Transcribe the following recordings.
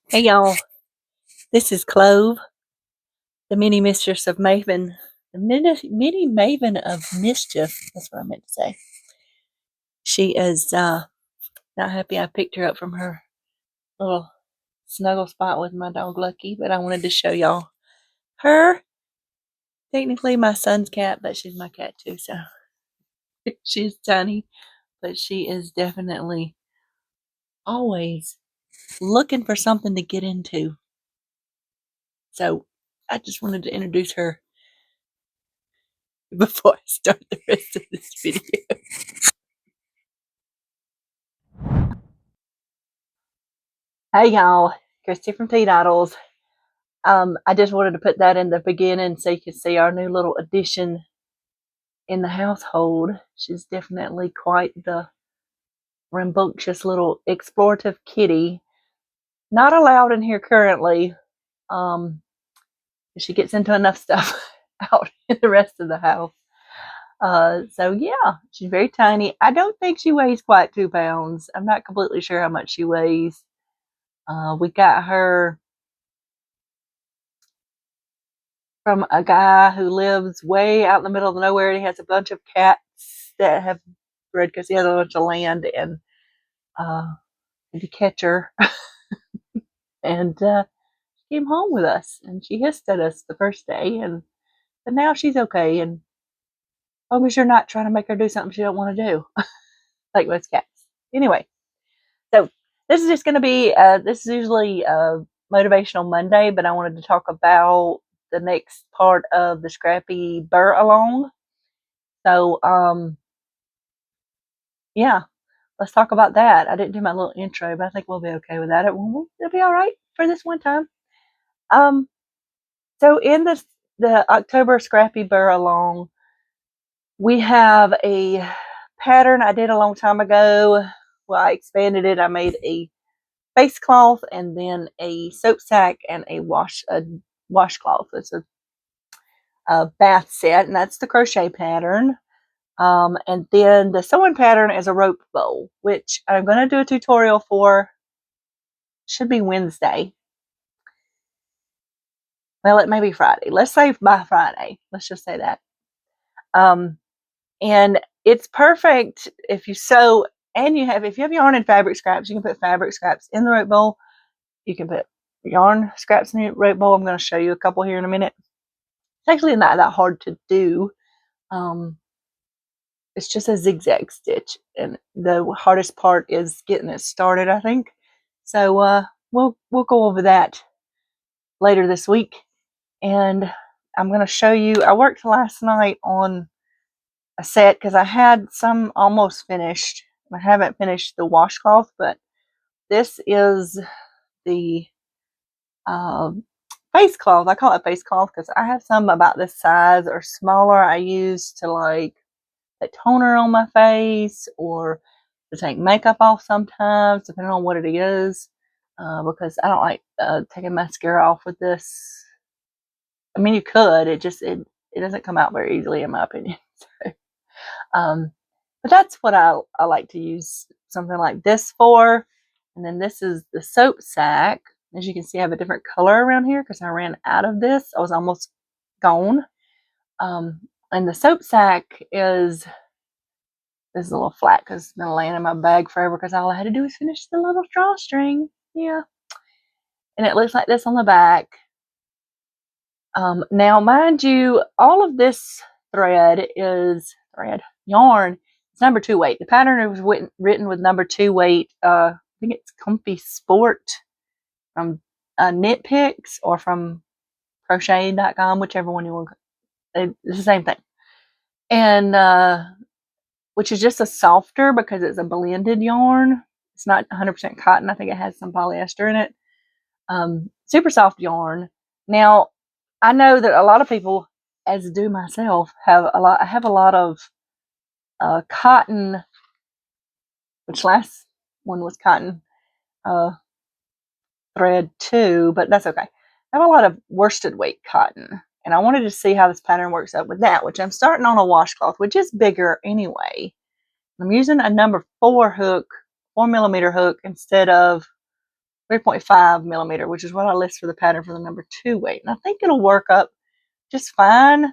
Hey y'all, this is Clove, the mini mistress of Maven, the mini Maven of mischief. That's what I meant to say. She is not happy I picked her up from her little snuggle spot with my dog Lucky, but I wanted to show y'all her. Technically my son's cat, but she's my cat too, so she's tiny, but she is definitely always looking for something to get into. So I just wanted to introduce her before I start the rest of this video. Hey y'all, Christy from Teadoddles. I just wanted to put that in the beginning so you can see our new little addition in the household. She's definitely quite the rambunctious little explorative kitty. Not allowed in here currently. She gets into enough stuff out in the rest of the house. So yeah, she's very tiny. I don't think she weighs quite 2 pounds. I'm not completely sure how much she weighs. We got her from a guy who lives way out in the middle of nowhere, and he has a bunch of cats that have bred because he has a bunch of land, and to catch her. And she came home with us, and she hissed at us the first day, but now she's okay, and as long as you're not trying to make her do something she don't want to do, like most cats. Anyway, so this is just going to be, this is usually Motivational Monday, but I wanted to talk about the next part of the Scrappy Ber-Along. So, yeah, let's talk about that. I didn't do my little intro, but I think we'll be okay with that. It'll be all right for this one time. So in the October Scrappy Ber-Along, we have a pattern I did a long time ago. Well, I expanded it. I made a face cloth and then a soap sack and a washcloth. It's a bath set, and that's the crochet pattern. And then the sewing pattern is a rope bowl, which I'm going to do a tutorial for. Should be Wednesday. Well, it may be Friday. Let's say by Friday. Let's just say that. And it's perfect if you sew and if you have yarn and fabric scraps, you can put fabric scraps in the rope bowl. You can put yarn scraps in the rope bowl. I'm going to show you a couple here in a minute. It's actually not that hard to do. It's just a zigzag stitch, and the hardest part is getting it started, I think. So we'll go over that later this week, and I'm going to show you. I worked last night on a set because I had some almost finished. I haven't finished the washcloth, but this is the face cloth. I call it face cloth because I have some about this size or smaller. I use to like put toner on my face or to take makeup off sometimes, depending on what it is. Because I don't like taking mascara off with this. I mean, you could. It doesn't come out very easily, in my opinion. So, but that's what I like to use something like this for. And then this is the soap sack. As you can see, I have a different color around here because I ran out of this. I was almost gone. And the soap sack is, this is a little flat because it's been laying in my bag forever because all I had to do was finish the little drawstring. Yeah. And it looks like this on the back. Now, mind you, all of this yarn, it's number 2 weight. The pattern was written with number 2 weight. I think it's Comfy Sport from Knit Picks or from crochet.com, whichever one you want. It's the same thing. And which is just a softer because it's a blended yarn. It's not 100% cotton. I think it has some polyester in it. Super soft yarn. Now, I know that a lot of people, as do myself, have a lot of cotton, which last one was cotton thread too, but that's okay. I have a lot of worsted weight cotton, and I wanted to see how this pattern works out with that, which I'm starting on a washcloth, which is bigger anyway. I'm using a number 4 hook, 4mm hook instead of 3.5mm, which is what I list for the pattern for the number 2 weight. And I think it'll work up just fine.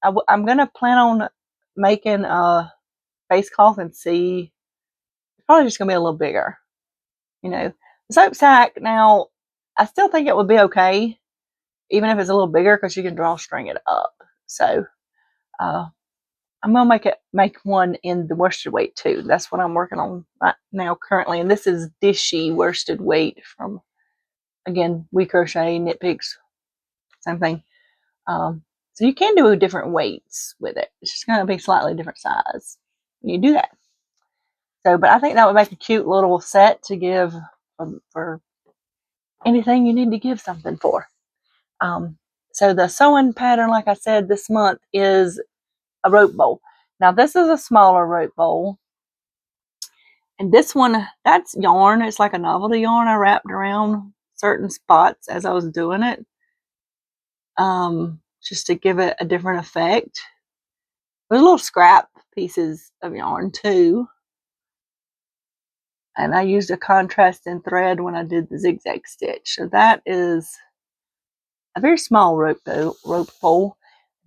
I'm going to plan on making a face cloth and see. It's probably just going to be a little bigger. You know, the soap sack, now, I still think it would be okay, even if it's a little bigger, because you can drawstring it up. So, I'm going to make one in the worsted weight too. That's what I'm working on right now currently. And this is Dishy worsted weight from, again, We Crochet, Knit Picks, same thing. So you can do different weights with it. It's just going to be slightly different size when you do that. So, but I think that would make a cute little set to give for anything you need to give something for. So the sewing pattern, like I said, this month is a rope bowl. Now this is a smaller rope bowl. And this one, that's yarn. It's like a novelty yarn I wrapped around certain spots as I was doing it. Just to give it a different effect. There's little scrap pieces of yarn too. And I used a contrasting thread when I did the zigzag stitch. So that is a very small rope bowl.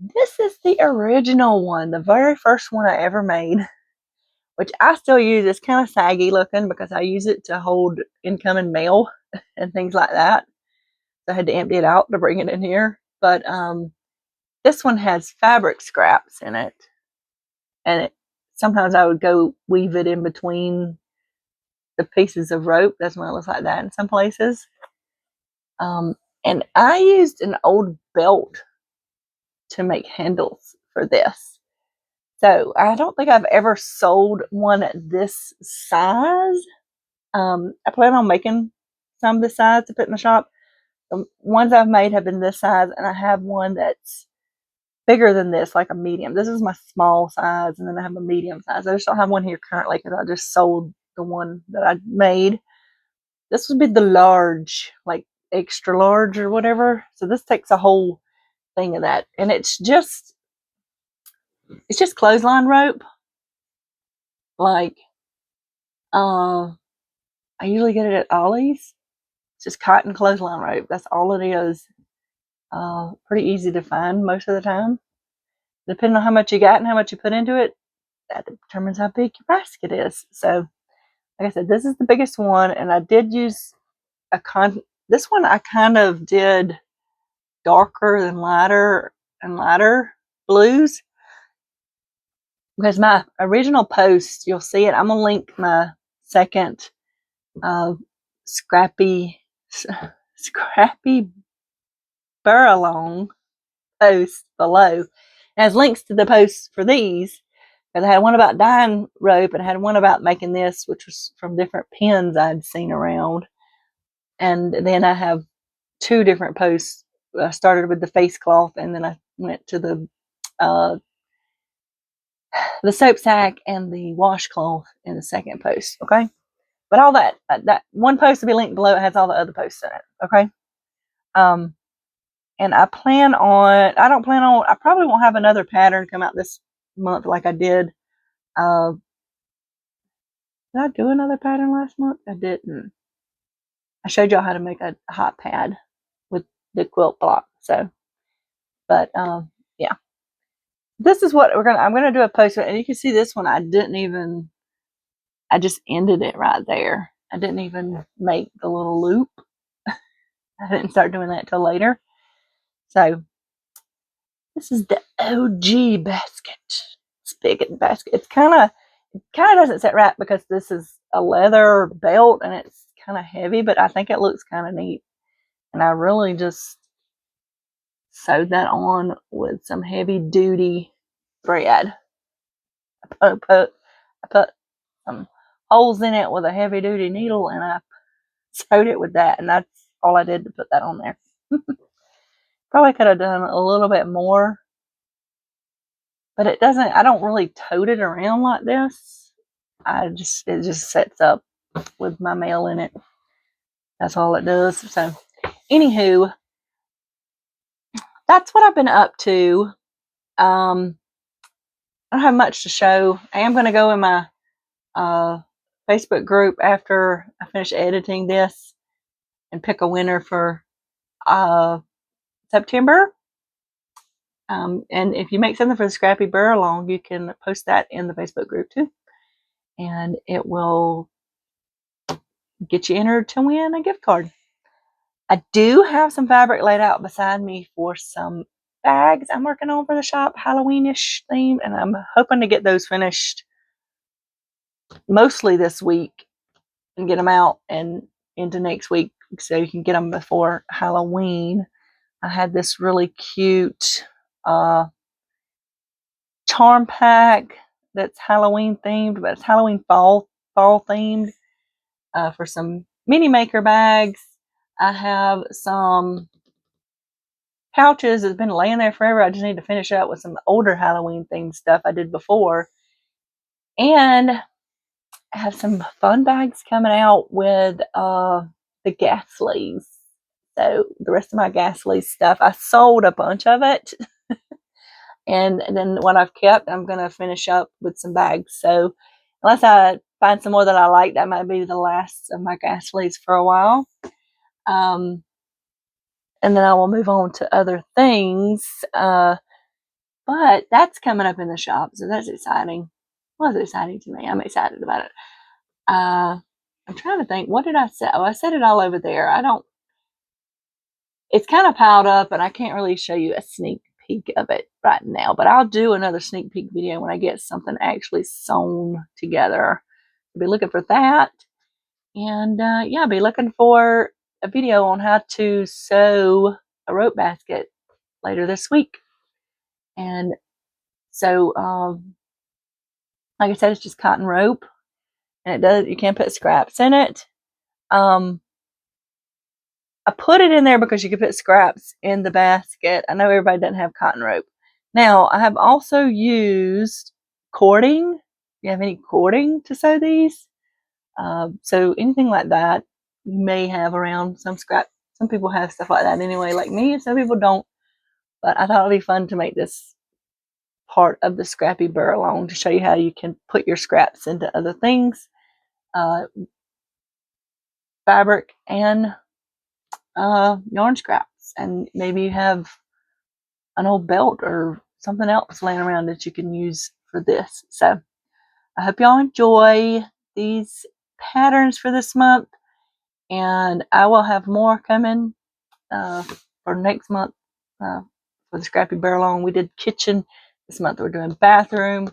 This is the original one, the very first one I ever made, which I still use. It's kind of saggy looking because I use it to hold incoming mail and things like that. So I had to empty it out to bring it in here. But this one has fabric scraps in it. And sometimes I would go weave it in between the pieces of rope. That's when it looks like that in some places. And I used an old belt to make handles for this. So I don't think I've ever sold one this size. I plan on making some this size to put in the shop. The ones I've made have been this size, and I have one that's bigger than this, like a medium. This is my small size, and then I have a medium size. I just don't have one here currently because I just sold the one that I made. This would be the large, like extra large or whatever. So this takes a whole thing of that, and it's just clothesline rope. Like, I usually get it at Ollie's. It's just cotton clothesline rope. That's all it is. Pretty easy to find most of the time. Depending on how much you got and how much you put into it, that determines how big your basket is. So, like I said, this is the biggest one, and I did use this one I kind of did darker than lighter and lighter blues, because my original post, you'll see it. I'm gonna link my second Scrappy Ber-Along post below. It has links to the posts for these, because I had one about dyeing rope and I had one about making this, which was from different pins I'd seen around. And then I have 2 different posts. I started with the face cloth, and then I went to the soap sack and the washcloth in the second post. Okay, but all that one post will be linked below. It has all the other posts in it. Okay, and I probably won't have another pattern come out this month like I did. Did I do another pattern last month? I didn't. I showed y'all how to make a hot pad with the quilt block. So, but yeah, this is what I'm gonna do a post, and you can see this one. I just ended it right there. I didn't even make the little loop. I didn't start doing that till later. So this is the OG basket. Spigot basket. It kind of doesn't sit right because this is a leather belt and it's kind of heavy, but I think it looks kind of neat. And I really just sewed that on with some heavy duty thread. I put some holes in it with a heavy duty needle, and I sewed it with that, and that's all I did to put that on there. Probably could have done a little bit more, but I don't really tote it around like this. It just sets up with my mail in it. That's all it does. So, anywho, that's what I've been up to. I don't have much to show. I am going to go in my Facebook group after I finish editing this and pick a winner for September. And if you make something for the Scrappy Ber-Along, you can post that in the Facebook group too. And it will get you entered to win a gift card. I do have some fabric laid out beside me for some bags I'm working on for the shop, Halloweenish themed, and I'm hoping to get those finished mostly this week and get them out and into next week so you can get them before Halloween. I had this really cute charm pack that's Halloween themed, but it's Halloween fall themed for some mini maker bags. I have some pouches that's been laying there forever. I just need to finish up with some older Halloween themed stuff I did before. And I have some fun bags coming out with the Gasleys. So the rest of my Gasleys stuff, I sold a bunch of it. And then what I've kept, I'm going to finish up with some bags. So unless I find some more that I like, that might be the last of my Gasleys for a while. And then I will move on to other things. But that's coming up in the shop, so that's exciting. Well, it's exciting to me. I'm excited about it. I'm trying to think, what did I say? Oh, I said it all over there. It's kind of piled up, and I can't really show you a sneak peek of it right now, but I'll do another sneak peek video when I get something actually sewn together. I'll be looking for that. And yeah, I'll be looking for a video on how to sew a rope basket later this week. And so, like I said, it's just cotton rope, and you can put scraps in it. I put it in there because you can put scraps in the basket. I know everybody doesn't have cotton rope. Now, I have also used cording. If you have any cording to sew these, so anything like that, you may have around some scrap. Some people have stuff like that anyway, like me, and some people don't. But I thought it would be fun to make this part of the Scrappy Ber-Along to show you how you can put your scraps into other things, fabric and yarn scraps, and maybe you have an old belt or something else laying around that you can use for this. So I hope y'all enjoy these patterns for this month, and I will have more coming for next month for the Scrappy Ber-Along. We did kitchen. This month we're doing bathroom.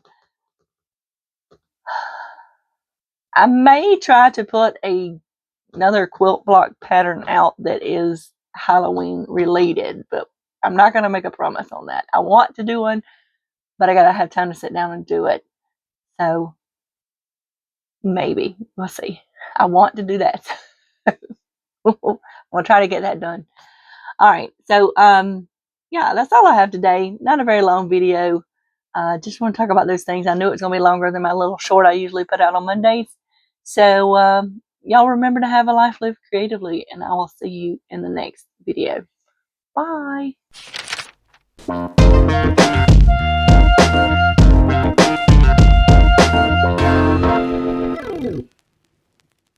I may try to put another quilt block pattern out that is Halloween related, but I'm not going to make a promise on that. I want to do one, but I got to have time to sit down and do it. So maybe we'll see. I want to do that. We'll try to get that done. All right. So, yeah, that's all I have today. Not a very long video. Just want to talk about those things. I knew it was going to be longer than my little short I usually put out on Mondays. So, y'all remember to have a life lived creatively, and I will see you in the next video. Bye.